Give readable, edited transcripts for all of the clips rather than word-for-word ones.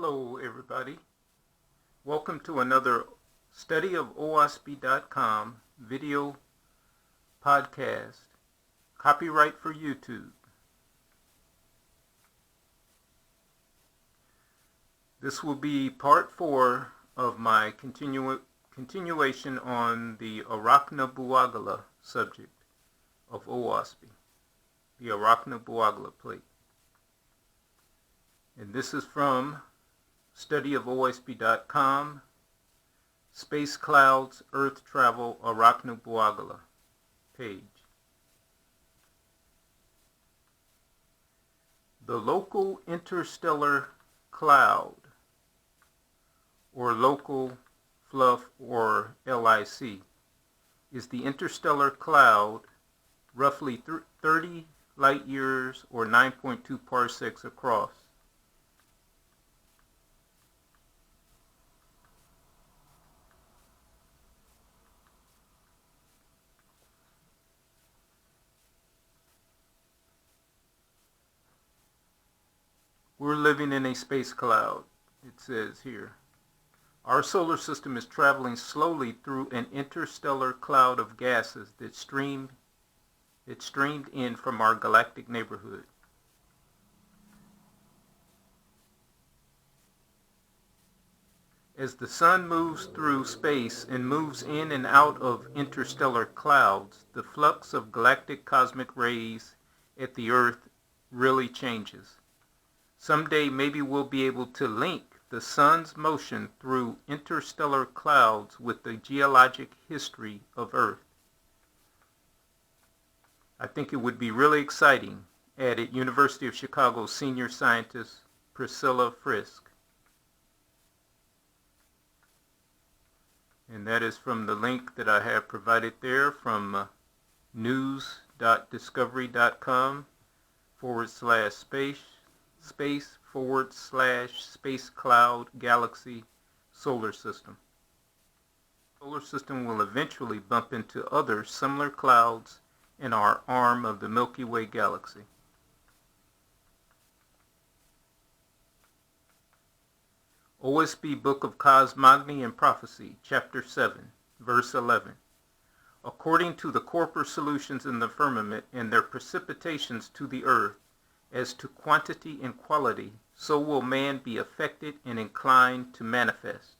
Hello everybody. Welcome to another study of Oahspe.com video podcast, copyright for YouTube. This will be part 4 of my continuation on the Orachnebuahgalah subject of Oahspe, the Orachnebuahgalah plate. And this is from study of Oahspe.com, Space Clouds, Earth Travel, Orachnebuahgalah page. The local interstellar cloud, or local fluff, or LIC, is the interstellar cloud roughly 30 light years or 9.2 parsecs across. We're living in a space cloud, it says here. Our solar system is traveling slowly through an interstellar cloud of gases that streamed in from our galactic neighborhood. As the sun moves through space and moves in and out of interstellar clouds, the flux of galactic cosmic rays at the Earth really changes. Someday maybe we'll be able to link the sun's motion through interstellar clouds with the geologic history of Earth. I think it would be really exciting, added University of Chicago senior scientist Priscilla Frisk. And that is from the link that I have provided there from news.discovery.com/space/space cloud solar system. Solar system will eventually bump into other similar clouds in our arm of the Milky Way galaxy. Oahspe Book of Cosmogony and Prophecy, Chapter 7, Verse 11. According to the corpor solutions in the firmament and their precipitations to the earth, as to quantity and quality, so will man be affected and inclined to manifest.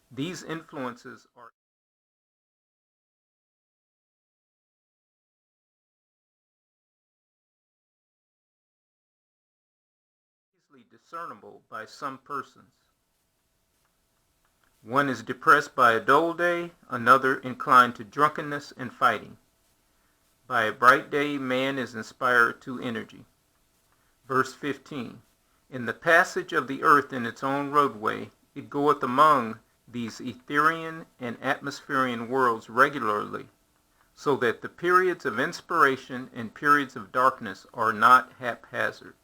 These influences are easily discernible by some persons. One is depressed by a dull day, another inclined to drunkenness and fighting. By a bright day, man is inspired to energy. Verse 15. In the passage of the earth in its own roadway, it goeth among these Etherian and Atmospherian worlds regularly, so that the periods of inspiration and periods of darkness are not haphazard.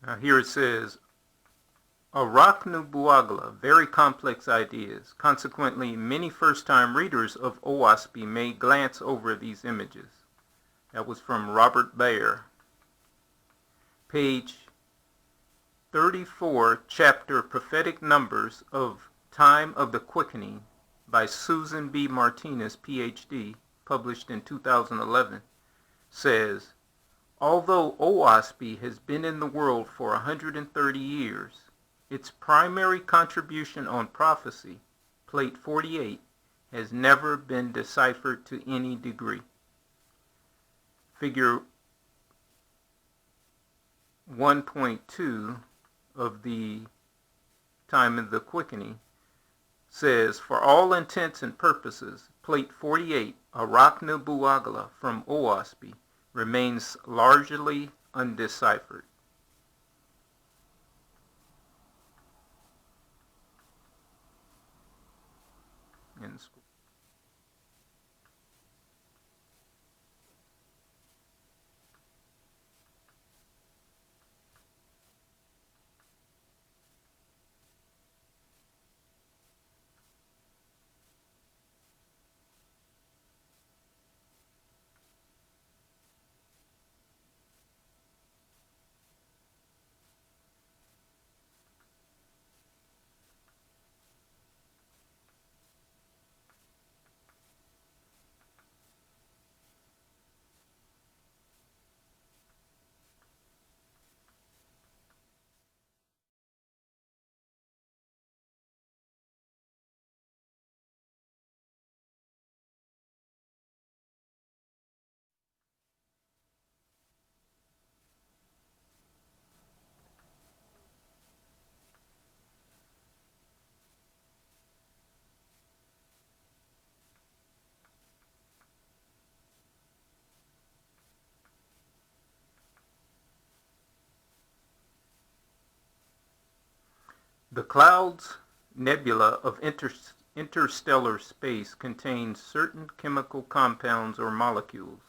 Now here it says, Orachnebuahgalah, very complex ideas. Consequently, many first-time readers of Oahspe may glance over these images. That was from Robert Baer. Page 34, chapter Prophetic Numbers of Time of the Quickening by Susan B. Martinez, Ph.D., published in 2011, says, although Oahspe has been in the world for 130 years, its primary contribution on prophecy, plate 48, has never been deciphered to any degree. Figure 1.2 of the Time of the Quickening says, for all intents and purposes, plate 48, Orachnebuahgalah from Oahspe, remains largely undeciphered. The clouds nebula of interstellar space contain certain chemical compounds or molecules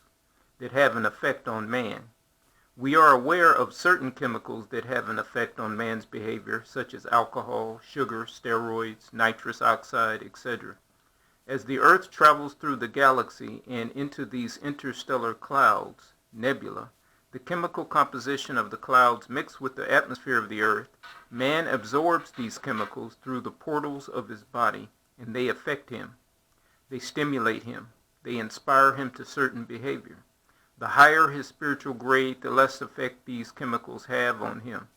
that have an effect on man. We are aware of certain chemicals that have an effect on man's behavior, such as alcohol, sugar, steroids, nitrous oxide, etc. As the Earth travels through the galaxy and into these interstellar clouds, nebula, the chemical composition of the clouds mix with the atmosphere of the Earth. Man absorbs these chemicals through the portals of his body, and they affect him. They stimulate him. They inspire him to certain behavior. The higher his spiritual grade, the less effect these chemicals have on him.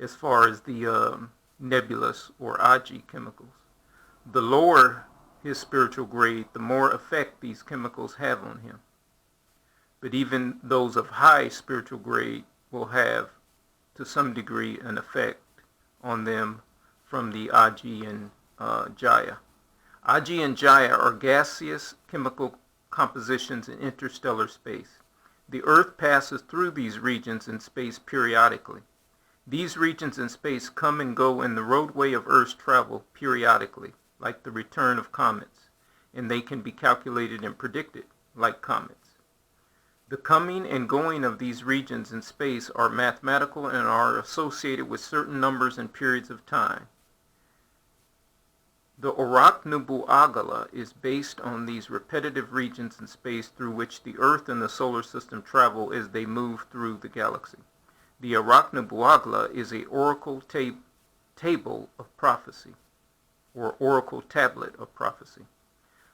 As far as the nebulous or Ag chemicals, the lower his spiritual grade, the more effect these chemicals have on him. But even those of high spiritual grade will have, to some degree, an effect on them from the Ag and Jaya. Ag and Jaya are gaseous chemical compositions in interstellar space. The Earth passes through these regions in space periodically. These regions in space come and go in the roadway of Earth's travel periodically, like the return of comets, and they can be calculated and predicted, like comets. The coming and going of these regions in space are mathematical and are associated with certain numbers and periods of time. The Orachnebuahgalah is based on these repetitive regions in space through which the Earth and the solar system travel as they move through the galaxy. The Orachnebuahgalah is an oracle table of prophecy, or oracle tablet of prophecy.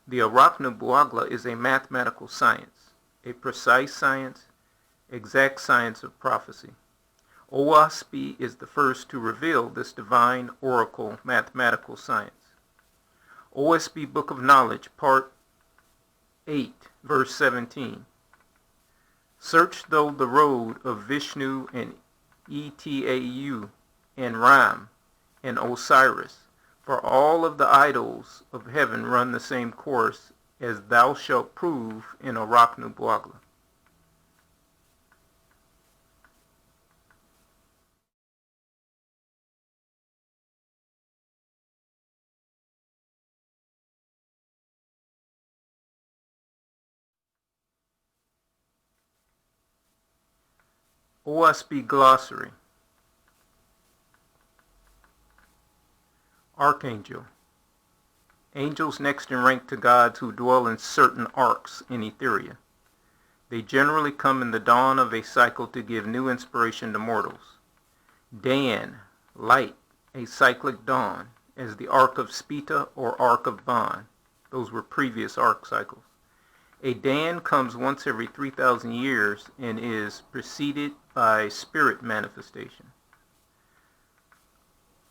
The Orachnebuahgalah is a mathematical science, a precise science, exact science of prophecy. Oahspe is the first to reveal this divine oracle mathematical science. Oahspe Book of Knowledge, Part 8, verse 17. Search thou the road of Vishnu and Etau and Ram and Osiris, for all of the idols of heaven run the same course, as thou shalt prove in Orachnebuahgalah. Oahspe Glossary. Archangel. Angels next in rank to gods who dwell in certain arcs in Etheria. They generally come in the dawn of a cycle to give new inspiration to mortals. Dan, light, a cyclic dawn, as the arc of Spita or arc of Ban. Those were previous arc cycles. A Dan comes once every 3,000 years and is preceded by spirit manifestation.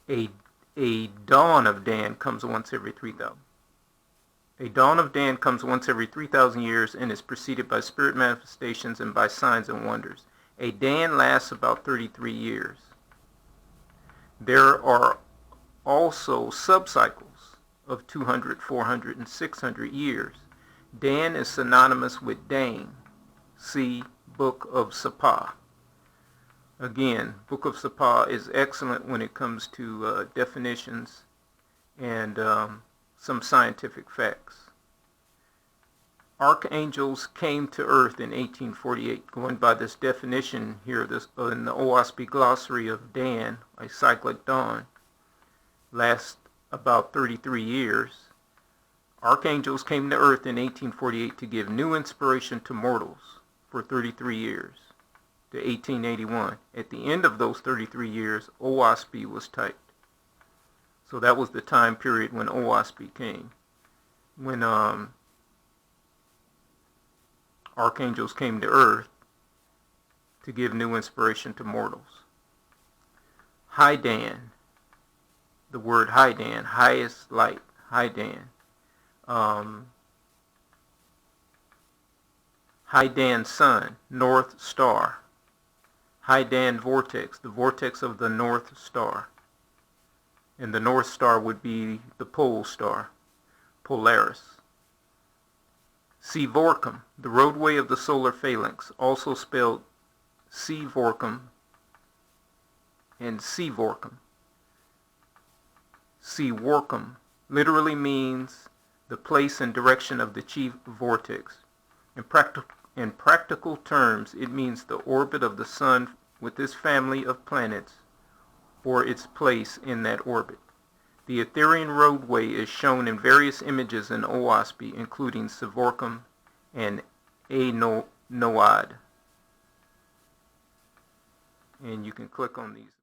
A dawn of Dan comes once every 3,000. A dawn of Dan comes once every 3,000 years and is preceded by spirit manifestations and by signs and wonders. A Dan lasts about 33 years. There are also subcycles of 200, 400, and 600 years. Dan is synonymous with Dane, See Book of Sapa. Again, Book of Sapa is excellent when it comes to definitions and some scientific facts. Archangels came to Earth in 1848. Going by this definition here, in the Oahspe Glossary of Dan, a cyclic dawn, lasts about 33 years. Archangels came to Earth in 1848 to give new inspiration to mortals for 33 years, to 1881. At the end of those 33 years, Oahspe was typed. So that was the time period when Oahspe came. When archangels came to Earth to give new inspiration to mortals. Hydan, the word Hydan, highest light, Hydan. Hydan sun, North Star. Hydan vortex, the vortex of the North Star. And the North Star would be the pole star, Polaris. Cevorkum, the roadway of the solar phalanx, also spelled Cevorkum and Cevorkum. Cevorkum literally means the place and direction of the chief vortex. In practical terms, it means the orbit of the sun with its family of planets, or its place in that orbit. The Ethereal roadway is shown in various images in Oahspe, including Cevorkum and Noad. And you can click on these.